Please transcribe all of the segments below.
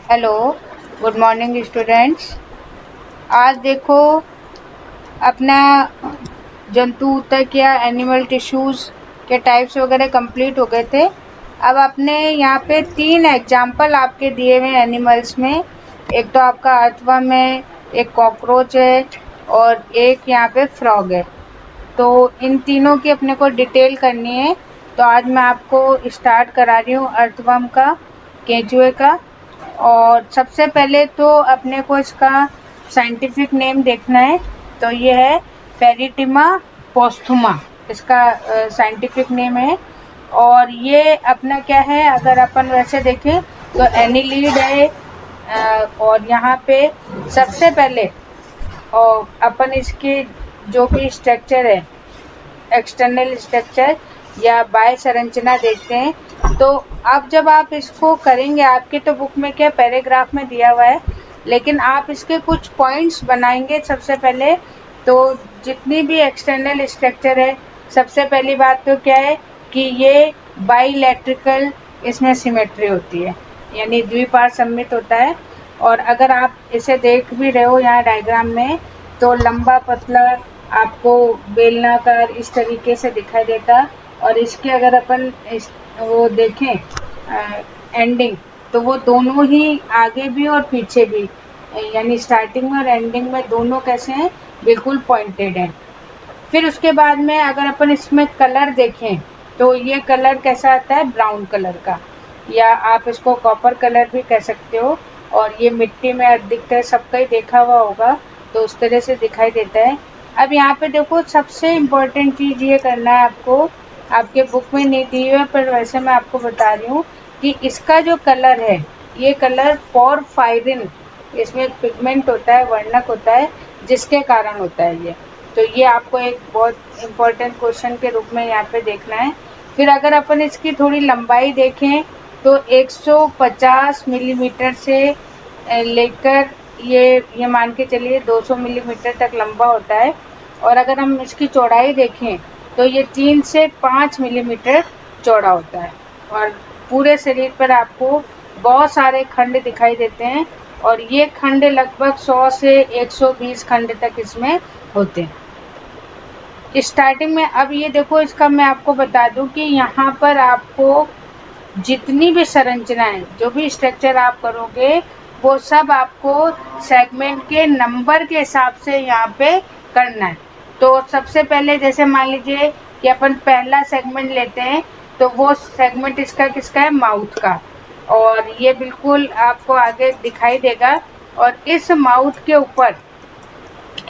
Hello, good morning students. आज देखो अपना जंतु ऊतक या एनिमल टिश्यूज़ के टाइप्स वगैरह कंप्लीट हो गए थे। अब अपने यहाँ पे 3 एग्जाम्पल आपके दिए हुए एनिमल्स में, एक तो आपका अर्थवर्म है, एक कॉकरोच है और एक यहाँ पे फ्रॉग है। तो इन तीनों की अपने को डिटेल करनी है। तो आज मैं आपको स्टार्ट करा रही हूँ अर्थवर्म का, केंचुए का। और सबसे पहले तो अपने को इसका साइंटिफिक नेम देखना है। तो ये है पेरिटिमा पोस्थुमा, इसका साइंटिफिक नेम है। और ये अपना क्या है, अगर अपन वैसे देखें तो एनिलीड है। और यहाँ पे सबसे पहले और अपन इसके जो भी स्ट्रक्चर है, एक्सटर्नल स्ट्रक्चर या बाह्य संरचना देखते हैं। तो अब जब आप इसको करेंगे, आपके तो बुक में क्या पैराग्राफ में दिया हुआ है, लेकिन आप इसके कुछ पॉइंट्स बनाएंगे। सबसे पहले तो जितनी भी एक्सटर्नल स्ट्रक्चर है, सबसे पहली बात तो क्या है कि ये बाइलैट्रिकल इसमें सिमेट्री होती है, यानी द्विपार्श्व सममित होता है। और अगर आप इसे देख भी रहे हो यहाँ डायग्राम में, तो लंबा पतला आपको बेलनाकार इस तरीके से दिखाई देता। और इसके अगर अपन वो देखें एंडिंग, तो वो दोनों ही आगे भी और पीछे भी, यानी स्टार्टिंग में और एंडिंग में दोनों कैसे हैं, बिल्कुल पॉइंटेड हैं। फिर उसके बाद में अगर अपन इसमें कलर देखें, तो ये कलर कैसा आता है, ब्राउन कलर का, या आप इसको कॉपर कलर भी कह सकते हो। और ये मिट्टी में अधिकतर सबका ही देखा हुआ होगा, तो उस तरह से दिखाई देता है। अब यहाँ पे देखो, सबसे इम्पोर्टेंट चीज़ ये करना है आपको, आपके बुक में नहीं दी हुई है पर वैसे मैं आपको बता रही हूँ कि इसका जो कलर है, ये कलर पोरफायरिन, इसमें एक पिगमेंट होता है, वर्णक होता है, जिसके कारण होता है ये। तो ये आपको एक बहुत इम्पोर्टेंट क्वेश्चन के रूप में यहाँ पे देखना है। फिर अगर अपन इसकी थोड़ी लंबाई देखें, तो 150 मिलीमीटर से लेकर ये मान के चलिए 200 मिलीमीटर तक लंबा होता है। और अगर हम इसकी चौड़ाई देखें, तो ये 3 से 5 मिलीमीटर चौड़ा होता है। और पूरे शरीर पर आपको बहुत सारे खंड दिखाई देते हैं, और ये खंड लगभग 100 से 120 खंड तक इसमें होते हैं स्टार्टिंग में। अब ये देखो, इसका मैं आपको बता दूं कि यहाँ पर आपको जितनी भी संरचनाएं, जो भी स्ट्रक्चर आप करोगे, वो सब आपको सेगमेंट के नंबर के हिसाब से यहाँ पे करना है। तो सबसे पहले जैसे मान लीजिए कि अपन पहला सेगमेंट लेते हैं, तो वो सेगमेंट इसका किसका है, माउथ का। और ये बिल्कुल आपको आगे दिखाई देगा। और इस माउथ के ऊपर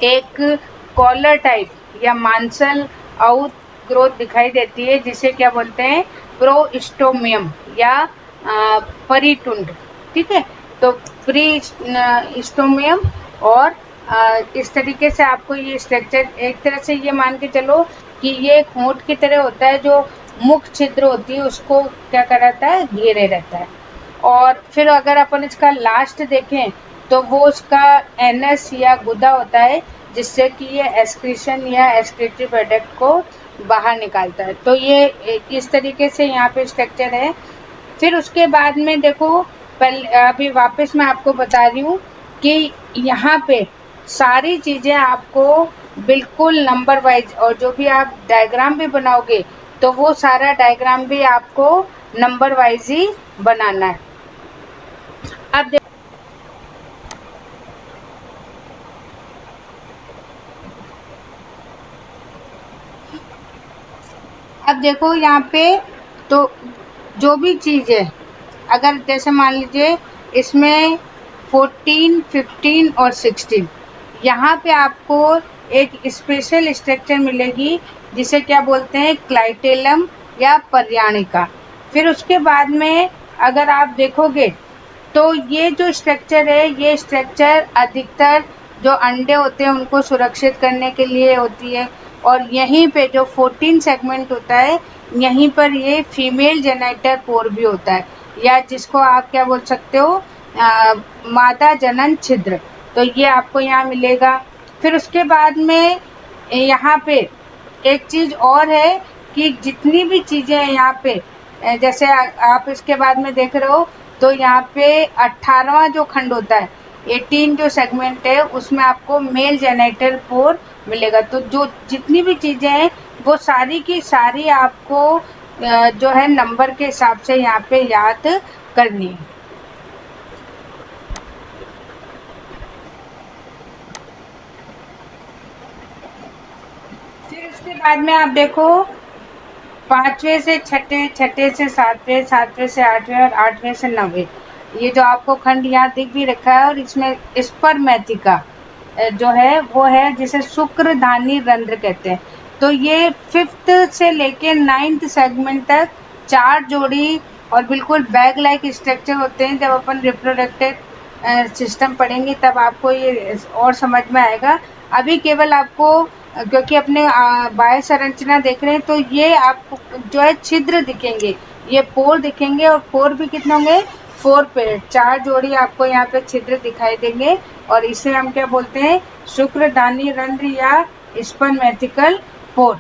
एक कॉलर टाइप या मांसल आउट ग्रोथ दिखाई देती है, जिसे क्या बोलते हैं, प्रोस्टोमियम या परिटुंड। ठीक है, तो प्रीस्टोमियम। और इस तरीके से आपको ये स्ट्रक्चर, एक तरह से ये मान के चलो कि ये एक होंठ की तरह होता है, जो मुख छिद्र होती है उसको क्या कराता है, घेरे रहता है। और फिर अगर अपन इसका लास्ट देखें, तो वो उसका एनस या गुदा होता है, जिससे कि ये एक्सक्रीशन या एक्सक्रीटरी प्रोडक्ट को बाहर निकालता है। तो ये इस तरीके से यहाँ पे स्ट्रक्चर है। फिर उसके बाद में देखो, पहले अभी वापस मैं आपको बता रही हूँ कि यहाँ पे सारी चीज़ें आपको बिल्कुल नंबर वाइज, और जो भी आप डायग्राम भी बनाओगे, तो वो सारा डायग्राम भी आपको नंबर वाइज ही बनाना है। अब देखो यहाँ पे, तो जो भी चीज़ है, अगर जैसे मान लीजिए इसमें 14, 15 और 16, यहाँ पे आपको एक स्पेशल स्ट्रक्चर मिलेगी, जिसे क्या बोलते हैं, क्लाइटेलम या पर्याणिका। फिर उसके बाद में अगर आप देखोगे, तो ये जो स्ट्रक्चर है, ये स्ट्रक्चर अधिकतर जो अंडे होते हैं उनको सुरक्षित करने के लिए होती है। और यहीं पे जो 14 सेगमेंट होता है, यहीं पर ये फीमेल जेनिटल पोर भी होता है, या जिसको आप क्या बोल सकते हो, मादा जनन छिद्र। तो ये आपको यहाँ मिलेगा। फिर उसके बाद में यहाँ पे एक चीज़ और है कि जितनी भी चीज़ें हैं यहाँ पे, जैसे आप इसके बाद में देख रहे हो तो यहाँ पे 18वां जो खंड होता है, 18 जो सेगमेंट है, उसमें आपको मेल जेनिटल पोर मिलेगा। तो जो जितनी भी चीज़ें हैं वो सारी की सारी आपको जो है नंबर के हिसाब से यहाँ पे याद करनी है। फिर उसके बाद में आप देखो 5वें से छठे, छठे से 7वें, 7वें से 8वें और 8वें से 9वें, ये जो आपको खंड यहाँ दिख भी रखा है। और इसमें स्पर्मेथिका जो है वो है जिसे शुक्रधानी रंध्र कहते हैं। तो ये 5th से लेके 9th सेगमेंट तक 4 जोड़ी और बिल्कुल बैग लाइक स्ट्रक्चर होते हैं। जब अपन रिप्रोडक्टिव सिस्टम पढ़ेंगे तब आपको ये और समझ में आएगा। अभी केवल आपको क्योंकि अपने बाह्य संरचना देख रहे हैं, तो ये आपको जो है छिद्र दिखेंगे, ये पोर दिखेंगे। और पोर भी कितने होंगे? 4 पेयर, 4 जोड़ी आपको यहाँ पे छिद्र दिखाई देंगे। और इसे हम क्या बोलते हैं? शुक्रधानी रंध्र या स्पर्मेथिकल पोर।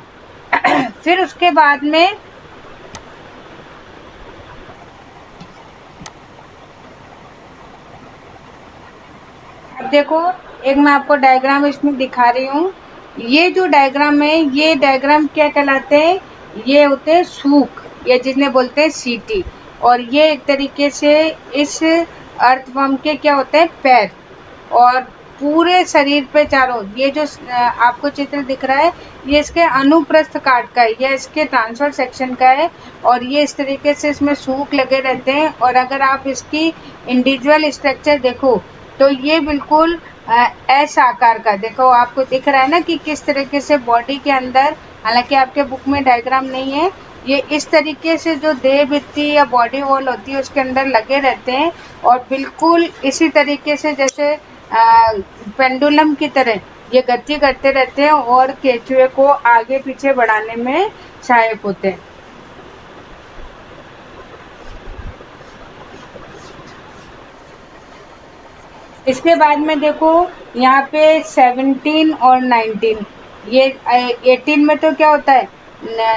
फिर उसके बाद में अब देखो, एक मैं आपको डायग्राम इसमें दिखा रही हूँ। ये जो डायग्राम है, ये डायग्राम क्या कहलाते हैं? ये होते हैं सूख, या जिन्हें बोलते हैं सीटी। और ये एक तरीके से इस अर्थवर्म के क्या होते हैं? पैर। और पूरे शरीर पे चारों, ये जो आपको चित्र दिख रहा है, ये इसके अनुप्रस्थ काट का है, ये इसके ट्रांसफर सेक्शन का है। और ये इस तरीके से इसमें सूख लगे रहते हैं। और अगर आप इसकी इंडिविजुअल स्ट्रक्चर देखो तो ये बिल्कुल एस आकार का, देखो आपको दिख रहा है ना कि किस तरीके से बॉडी के अंदर, हालांकि आपके बुक में डायग्राम नहीं है, ये इस तरीके से जो देह भित्ति या बॉडी वॉल होती है उसके अंदर लगे रहते हैं। और बिल्कुल इसी तरीके से जैसे पेंडुलम की तरह ये गति करते रहते हैं और केचुए को आगे पीछे बढ़ाने में सहायक होते हैं। इसके बाद में देखो यहाँ पे 17 और 19, ये 18 में तो क्या होता है?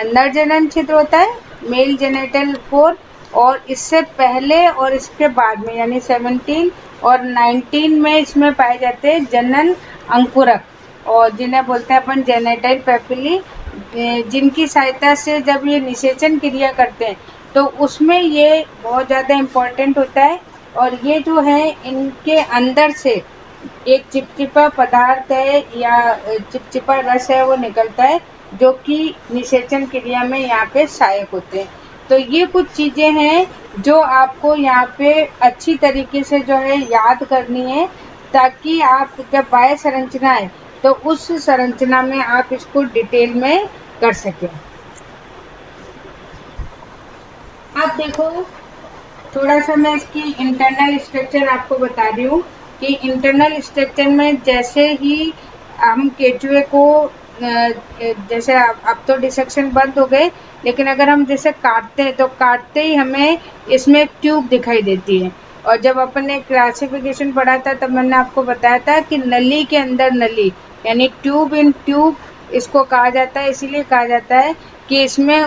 नर जनन छिद्र होता है, मेल जेनिटल पोर। और इससे पहले और इसके बाद में यानी 17 और 19 में इसमें पाए जाते हैं जनन अंकुरक, और जिन्हें बोलते हैं अपन जेनेटाइल पेपिली, जिनकी सहायता से जब ये निषेचन क्रिया करते हैं तो उसमें ये बहुत ज़्यादा इम्पोर्टेंट होता है। और ये जो है इनके अंदर से एक चिपचिपा पदार्थ है या चिपचिपा रस है वो निकलता है, जो कि निषेचन क्रिया में यहाँ पे सहायक होते हैं। तो ये कुछ चीज़ें हैं जो आपको यहाँ पे अच्छी तरीके से जो है याद करनी है, ताकि आप जब बाह्य संरचना है तो उस संरचना में आप इसको डिटेल में कर सकें। अब देखो, थोड़ा सा मैं इसकी इंटरनल स्ट्रक्चर आपको बता रही हूँ कि इंटरनल स्ट्रक्चर में जैसे ही हम केचुए को जैसे अब तो डिसेक्शन बंद हो गए, लेकिन अगर हम जैसे काटते हैं तो काटते ही हमें इसमें एक ट्यूब दिखाई देती है। और जब अपन ने क्लासिफिकेशन पढ़ा था तब मैंने आपको बताया था कि नली के अंदर नली, यानी ट्यूब इन ट्यूब इसको कहा जाता है। इसीलिए कहा जाता है कि इसमें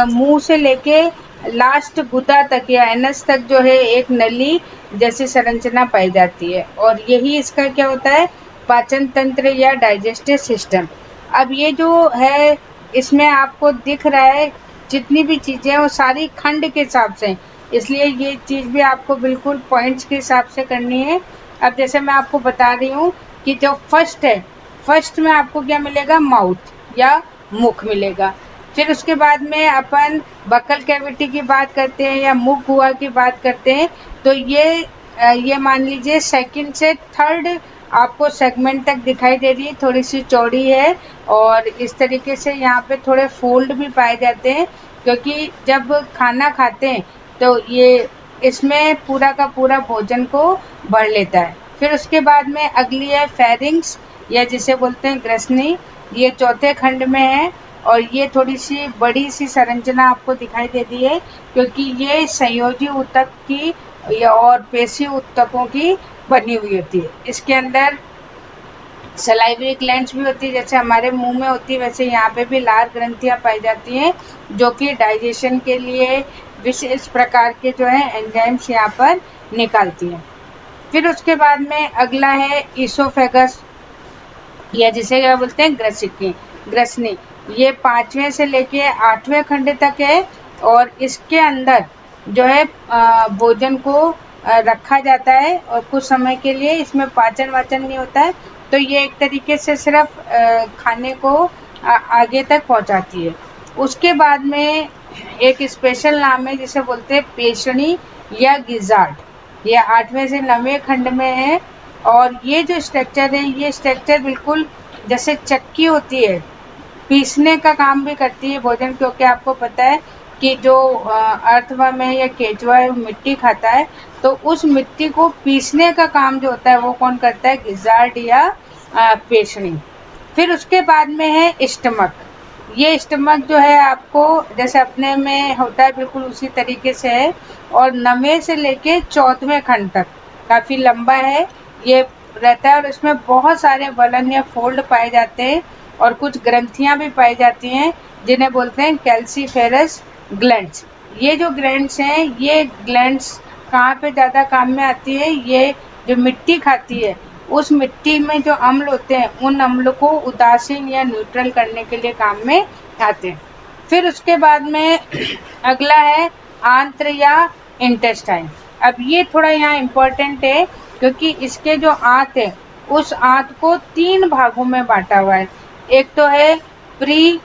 मुंह से लेके लास्ट गुदा तक या एनस तक जो है एक नली जैसी संरचना पाई जाती है। और यही इसका क्या होता है? पाचन तंत्र या डाइजेस्टिव सिस्टम। अब ये जो है इसमें आपको दिख रहा है जितनी भी चीज़ें वो सारी खंड के हिसाब से, इसलिए ये चीज़ भी आपको बिल्कुल पॉइंट्स के हिसाब से करनी है। अब जैसे मैं आपको बता रही हूँ कि जो फर्स्ट है, फर्स्ट में आपको क्या मिलेगा? माउथ या मुख मिलेगा। फिर उसके बाद में अपन बकल कैविटी की बात करते हैं या मुख गुहा की बात करते हैं, तो ये मान लीजिए सेकंड से थर्ड आपको सेगमेंट तक दिखाई दे रही है, थोड़ी सी चौड़ी है। और इस तरीके से यहाँ पे थोड़े फोल्ड भी पाए जाते हैं, क्योंकि जब खाना खाते हैं तो ये इसमें पूरा का पूरा भोजन को भर लेता है। फिर उसके बाद में अगली है फेरिंग्स, या जिसे बोलते हैं ग्रसनी, ये चौथे खंड में है। और ये थोड़ी सी बड़ी सी संरचना आपको दिखाई देती है, क्योंकि ये संयोजी ऊतक की या और पेशी ऊतकों की बनी हुई होती है। इसके अंदर सलाइवरी ग्लैंड्स भी होती है, जैसे हमारे मुंह में होती है, वैसे यहाँ पे भी लार ग्रंथियाँ पाई जाती हैं, जो कि डाइजेशन के लिए विशेष प्रकार के जो है एंजाइम्स यहाँ पर निकालती है। फिर उसके बाद में अगला है ईसोफेगस, या जिसे क्या बोलते हैं ग्रसनी। ये 5वें से लेके 8वें खंड तक है और इसके अंदर जो है भोजन को रखा जाता है और कुछ समय के लिए इसमें पाचन वाचन नहीं होता है, तो ये एक तरीके से सिर्फ खाने को आगे तक पहुंचाती है। उसके बाद में एक स्पेशल नाम है जिसे बोलते हैं पेषणी या गिजार्ड, ये 8वें से 9वें खंड में है। और ये जो स्ट्रक्चर है, ये स्ट्रक्चर बिल्कुल जैसे चक्की होती है, पीसने का काम भी करती है भोजन, क्योंकि आपको पता है कि जो अर्थवर्म है या केचुआ है मिट्टी खाता है, तो उस मिट्टी को पीसने का काम जो होता है वो कौन करता है, गिजार्ड या पेषणी। फिर उसके बाद में है स्टमक। ये स्टमक जो है आपको जैसे अपने में होता है बिल्कुल उसी तरीके से है और 9वें से लेके 14वें खंड तक काफ़ी लंबा है ये रहता है और इसमें बहुत सारे वलन या फोल्ड पाए जाते हैं और कुछ ग्रंथियां भी पाई जाती हैं जिन्हें बोलते हैं कैल्सीफेरस ग्लैंड्स। ये जो ग्लैंड्स हैं, ये ग्लैंड्स कहाँ पे ज़्यादा काम में आती है, ये जो मिट्टी खाती है उस मिट्टी में जो अम्ल होते हैं उन अम्ल को उदासीन या न्यूट्रल करने के लिए काम में आते हैं। फिर उसके बाद में अगला है आंत्र या इंटेस्टाइन। अब ये थोड़ा यहाँ इम्पोर्टेंट है क्योंकि इसके जो आंत है उस आंत को 3 भागों में बांटा हुआ है। एक तो है प्री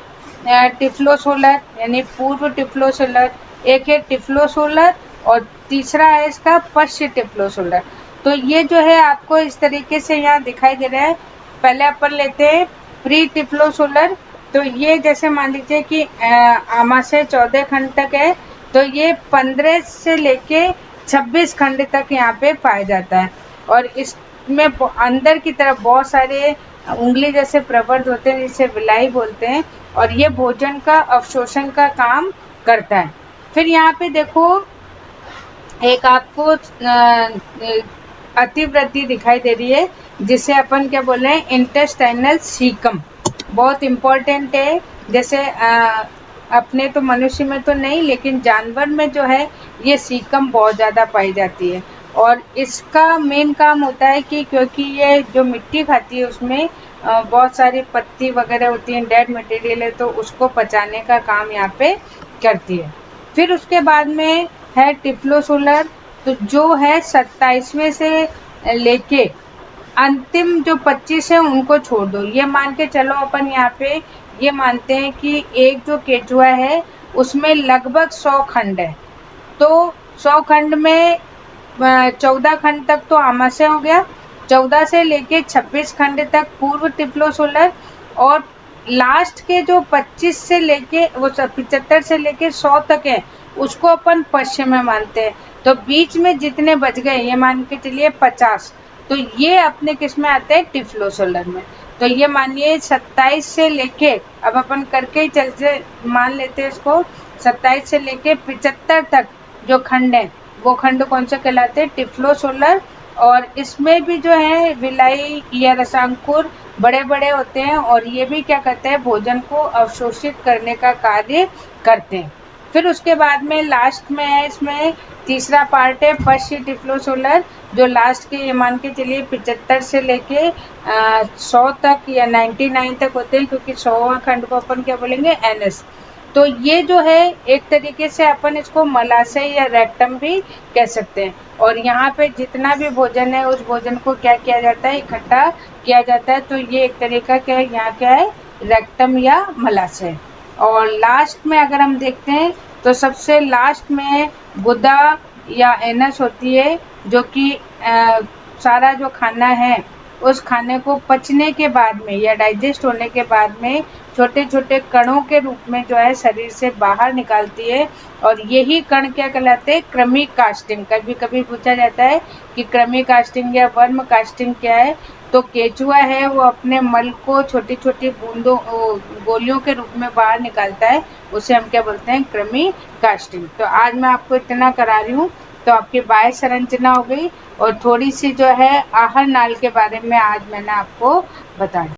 टिफ्लोसोलर यानी पूर्व टिफ्लोसोलर, एक है टिफ्लोसोलर और तीसरा है इसका पश्च टिफ्लोसोलर। तो ये जो है आपको इस तरीके से यहाँ दिखाई दे रहा है। पहले अपन लेते हैं प्री टिफ्लोसोलर, तो ये जैसे मान लीजिए कि आमाशय 14 खंड तक है, तो ये 15 से लेके 26 खंड तक यहाँ पे पाया जाता है और इसमें अंदर की तरफ बहुत सारे उंगली जैसे प्रवर्ध होते हैं जिसे विलाई बोलते हैं और ये भोजन का अवशोषण का काम करता है। फिर यहाँ पे देखो एक आपको अतिवृद्धि दिखाई दे रही है जिसे अपन क्या बोल रहे हैं, इंटेस्टाइनल सीकम। बहुत इम्पोर्टेंट है, जैसे अपने तो मनुष्य में तो नहीं लेकिन जानवर में जो है ये सीकम बहुत ज़्यादा पाई जाती है और इसका मेन काम होता है कि क्योंकि ये जो मिट्टी खाती है उसमें बहुत सारी पत्ती वगैरह होती हैं, डेड मटेरियल है, तो उसको पचाने का काम यहाँ पे करती है। फिर उसके बाद में है टिफ्लोसोलर, तो जो है 27वें से लेके अंतिम जो 25 है उनको छोड़ दो। ये मान के चलो अपन यहाँ पे ये मानते हैं कि एक जो केचुआ है उसमें लगभग 100 खंड है, तो 100 खंड में 14 खंड तक तो आमाशय हो गया, 14 से लेके 26 खंड तक पूर्व टिफ्लोसोलर और लास्ट के जो 25 से लेके वो 75 से लेके 100 तक है उसको अपन पश्चिम में मानते हैं। तो बीच में जितने बच गए ये मान के चलिए 50, तो ये अपने किस में आते हैं, टिफ्लोसोलर में। तो ये मानिए 27 से लेके अब अपन करके ही चलते मान लेते हैं इसको, 27 से लेके 75 तक जो खंड है वो खंड कौन से कहलाते हैं, टिफ्लोसोलर। और इसमें भी जो है विलाई या रसांकुर बड़े बड़े होते हैं और ये भी क्या करते हैं, भोजन को अवशोषित करने का कार्य करते हैं। फिर उसके बाद में लास्ट में है, इसमें तीसरा पार्ट है पश्च टिफ्लोसोलर, जो लास्ट के ये मान के चलिए 75 से लेके 100 तक या 99 तक होते हैं, क्योंकि 100वां खंड को अपन क्या बोलेंगे, एनएस। तो ये जो है एक तरीके से अपन इसको मलाशय या रेक्टम भी कह सकते हैं। और यहाँ पे जितना भी भोजन है उस भोजन को क्या किया जाता है, इकट्ठा किया जाता है। तो ये एक तरीका क्या है, यहाँ क्या है, रेक्टम या मलाशय। और लास्ट में अगर हम देखते हैं तो सबसे लास्ट में गुदा या एनस होती है, जो कि सारा जो खाना है उस खाने को पचने के बाद में या डाइजेस्ट होने के बाद में छोटे छोटे कणों के रूप में जो है शरीर से बाहर निकालती है। और यही कण क्या कहलाते हैं, क्रमिक कास्टिंग। कभी कभी पूछा जाता है कि क्रमिक कास्टिंग या वर्म कास्टिंग क्या है, तो केचुआ है वो अपने मल को छोटी छोटी बूंदों गोलियों के रूप में बाहर निकालता है, उसे हम क्या बोलते हैं, क्रमिक कास्टिंग। तो आज मैं आपको इतना करा रही हूँ, तो आपकी बाह्य संरचना हो गई और थोड़ी सी जो है आहार नाल के बारे में आज मैंने आपको बताया।